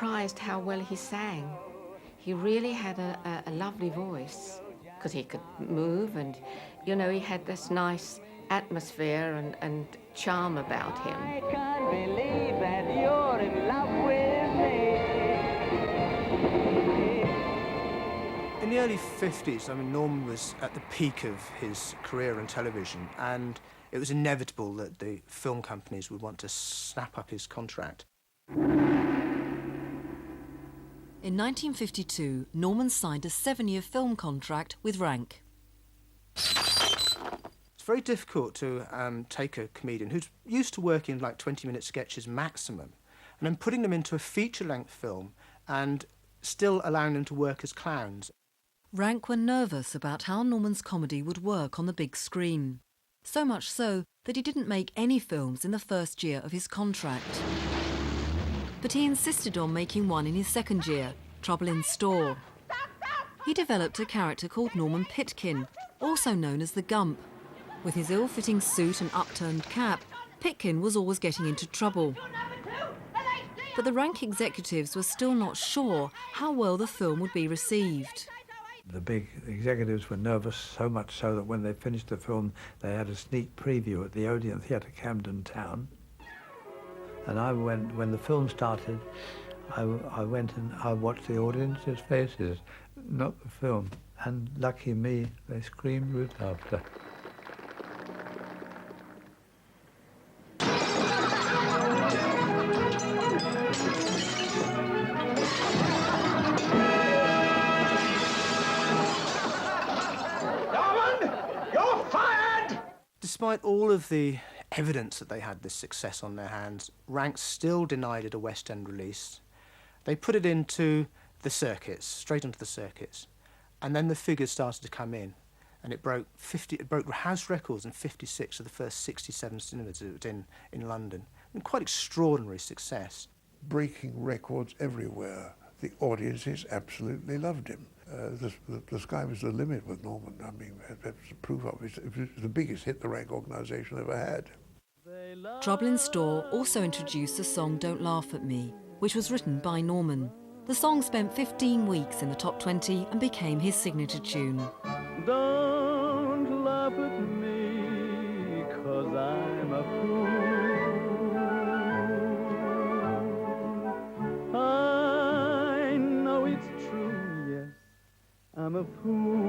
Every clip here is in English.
surprised how well he sang. He really had a lovely voice because he could move and, you know, he had this nice atmosphere and charm about him. I can't believe that you're in love with me. In the early 50s, I mean, Norman was at the peak of his career in television, and it was inevitable that the film companies would want to snap up his contract. In 1952, Norman signed a 7-year film contract with Rank. It's very difficult to take a comedian who's used to working like 20-minute sketches maximum and then putting them into a feature-length film and still allowing them to work as clowns. Rank were nervous about how Norman's comedy would work on the big screen. So much so that he didn't make any films in the first year of his contract. But he insisted on making one in his second year, Trouble in Store. He developed a character called Norman Pitkin, also known as the Gump. With his ill-fitting suit and upturned cap, Pitkin was always getting into trouble. But the Rank executives were still not sure how well the film would be received. The big executives were nervous, so much so that when they finished the film, they had a sneak preview at the Odeon Theatre, Camden Town. And I went, when the film started, I went and I watched the audience's faces, not the film. And lucky me, they screamed with laughter. Despite all of the evidence that they had this success on their hands, Rank still denied it a West End release. They put it into the circuits, straight onto the circuits, and then the figures started to come in, and it broke house records in 56 of the first 67 cinemas it was in London. And quite extraordinary success. Breaking records everywhere. The audiences absolutely loved him. The sky was the limit with Norman. I mean, that's proof of it. It was the biggest hit the Rank organisation ever had. Trouble in Store also introduced the song Don't Laugh at Me, which was written by Norman. The song spent 15 weeks in the top 20 and became his signature tune. Don't laugh at me, 'cause I'm a fool. I know it's true, yes, I'm a fool.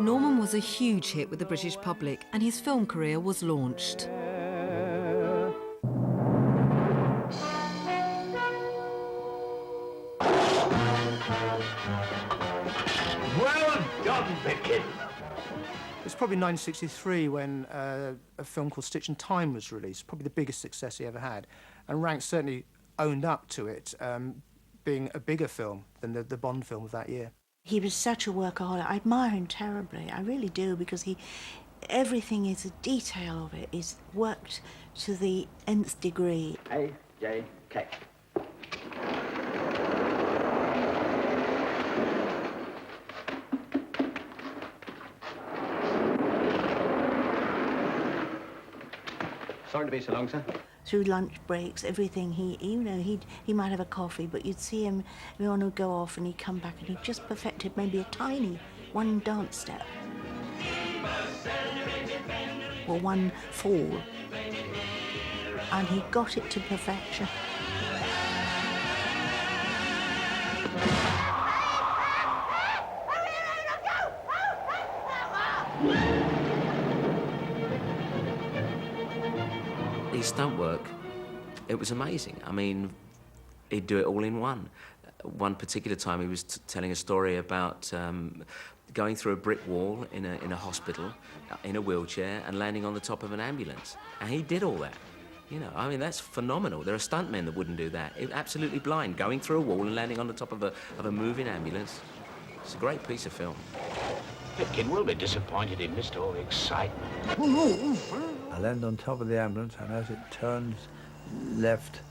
Norman was a huge hit with the British public and his film career was launched. Well done, Pitkin. It's probably 1963 when a film called Stitch in Time was released, probably the biggest success he ever had. And Rank certainly owned up to it, being a bigger film than the Bond film of that year. He was such a workaholic. I admire him terribly, I really do, because everything is a detail of it is worked to the nth degree. A-J-K. Sorry to be so long, sir. Through lunch breaks, everything, he might have a coffee, but you'd see him, everyone would go off and he'd come back and he'd just perfected maybe a tiny one dance step. Or one fall. And he got it to perfection. His stunt work, it was amazing. I mean, he'd do it all in one. One particular time he was telling a story about going through a brick wall in a hospital, in a wheelchair, and landing on the top of an ambulance. And he did all that. You know, I mean, that's phenomenal. There are stuntmen that wouldn't do that. Absolutely blind, going through a wall and landing on the top of a moving ambulance. It's a great piece of film. Pitkin will be disappointed he missed all the excitement. I landed on top of the ambulance, and as it turns left,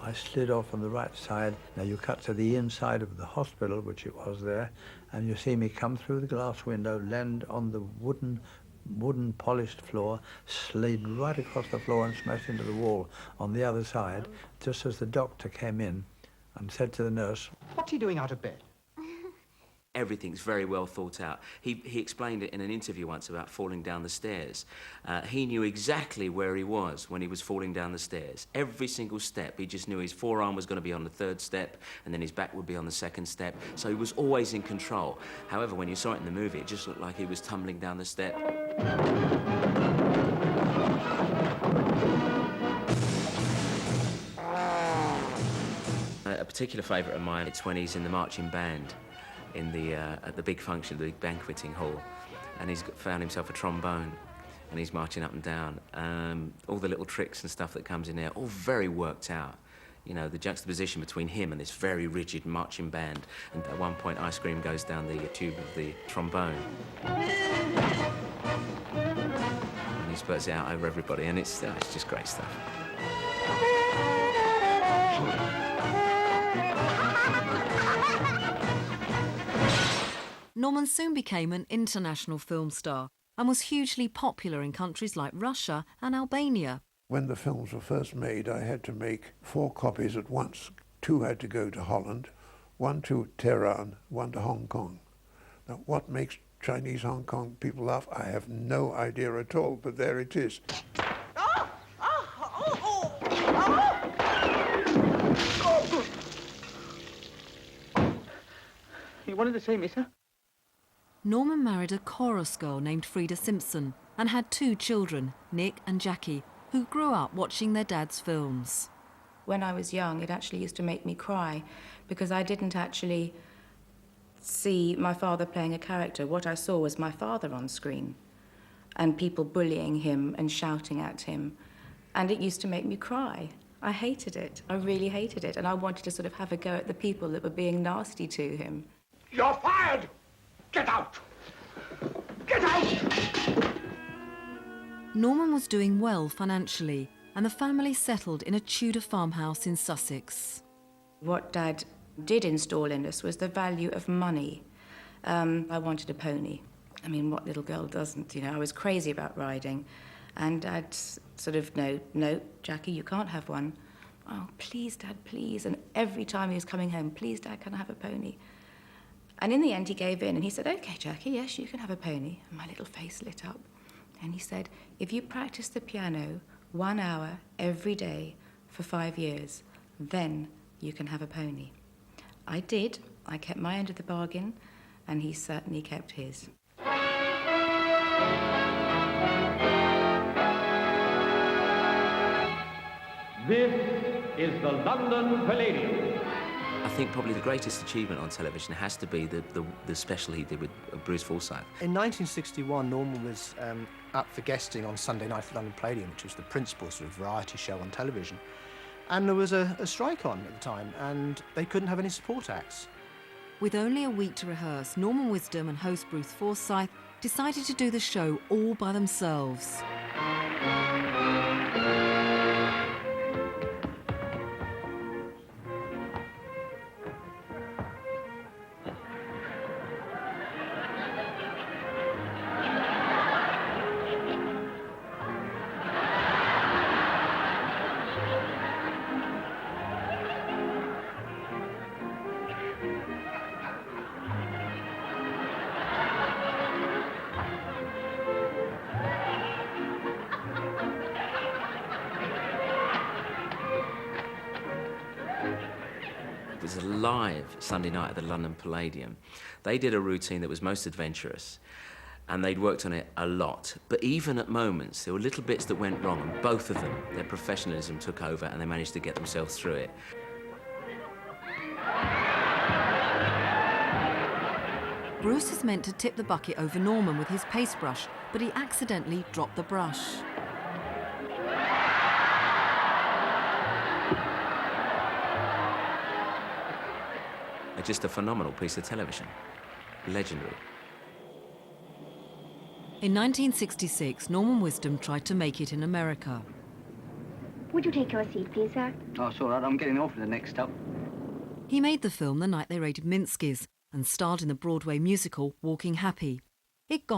I slid off on the right side. Now you cut to the inside of the hospital, which it was there, and you see me come through the glass window, land on the wooden wooden polished floor, slid right across the floor and smashed into the wall on the other side, just as the doctor came in and said to the nurse, "What's he doing out of bed?" Everything's very well thought out. He explained it in an interview once about falling down the stairs. He knew exactly where he was when he was falling down the stairs. Every single step, he just knew his forearm was going to be on the third step and then his back would be on the second step. So he was always in control. However, when you saw it in the movie, it just looked like he was tumbling down the step. A particular favourite of mine, it's when he's in the marching band in at the big function, the big banqueting hall, and he's found himself a trombone and he's marching up and down. All the little tricks and stuff that comes in there, all very worked out. You know, the juxtaposition between him and this very rigid marching band, and at one point ice cream goes down the tube of the trombone and he spurts it out over everybody, and it's just great stuff. Norman soon became an international film star and was hugely popular in countries like Russia and Albania. When the films were first made, I had to make 4 copies at once. 2 had to go to Holland, 1 to Tehran, 1 to Hong Kong. Now, what makes Chinese Hong Kong people laugh, I have no idea at all, but there it is. You wanted to see me, sir? Norman married a chorus girl named Frida Simpson and had 2 children, Nick and Jackie, who grew up watching their dad's films. When I was young, it actually used to make me cry because I didn't actually see my father playing a character. What I saw was my father on screen and people bullying him and shouting at him, and it used to make me cry. I hated it. I really hated it, and I wanted to sort of have a go at the people that were being nasty to him. You're fired! Get out! Get out! Norman was doing well financially, and the family settled in a Tudor farmhouse in Sussex. What Dad did install in us was the value of money. I wanted a pony. I mean, what little girl doesn't, you know? I was crazy about riding, and Dad sort of, no, Jackie, you can't have one. Oh, please, Dad, please. And every time he was coming home, please, Dad, can I have a pony? And in the end, he gave in, and he said, OK, Jackie, yes, you can have a pony. And my little face lit up. And he said, if you practice the piano 1 hour every day for 5 years, then you can have a pony. I did. I kept my end of the bargain, and he certainly kept his. This is the London Palladium. I think probably the greatest achievement on television has to be the special he did with Bruce Forsyth. In 1961, Norman was up for guesting on Sunday night at the London Palladium, which was the principal sort of variety show on television. And there was a strike on at the time, and they couldn't have any support acts. With only a week to rehearse, Norman Wisdom and host Bruce Forsyth decided to do the show all by themselves. It was a live Sunday night at the London Palladium. They did a routine that was most adventurous, and they'd worked on it a lot. But even at moments, there were little bits that went wrong, and both of them, their professionalism took over, and they managed to get themselves through it. Bruce is meant to tip the bucket over Norman with his paste brush, but he accidentally dropped the brush. Just a phenomenal piece of television. Legendary. In 1966, Norman Wisdom tried to make it in America. Would you take your seat, please, sir? Oh, it's all right. I'm getting off at the next stop. He made the film the night they raided Minsky's and starred in the Broadway musical Walking Happy. It got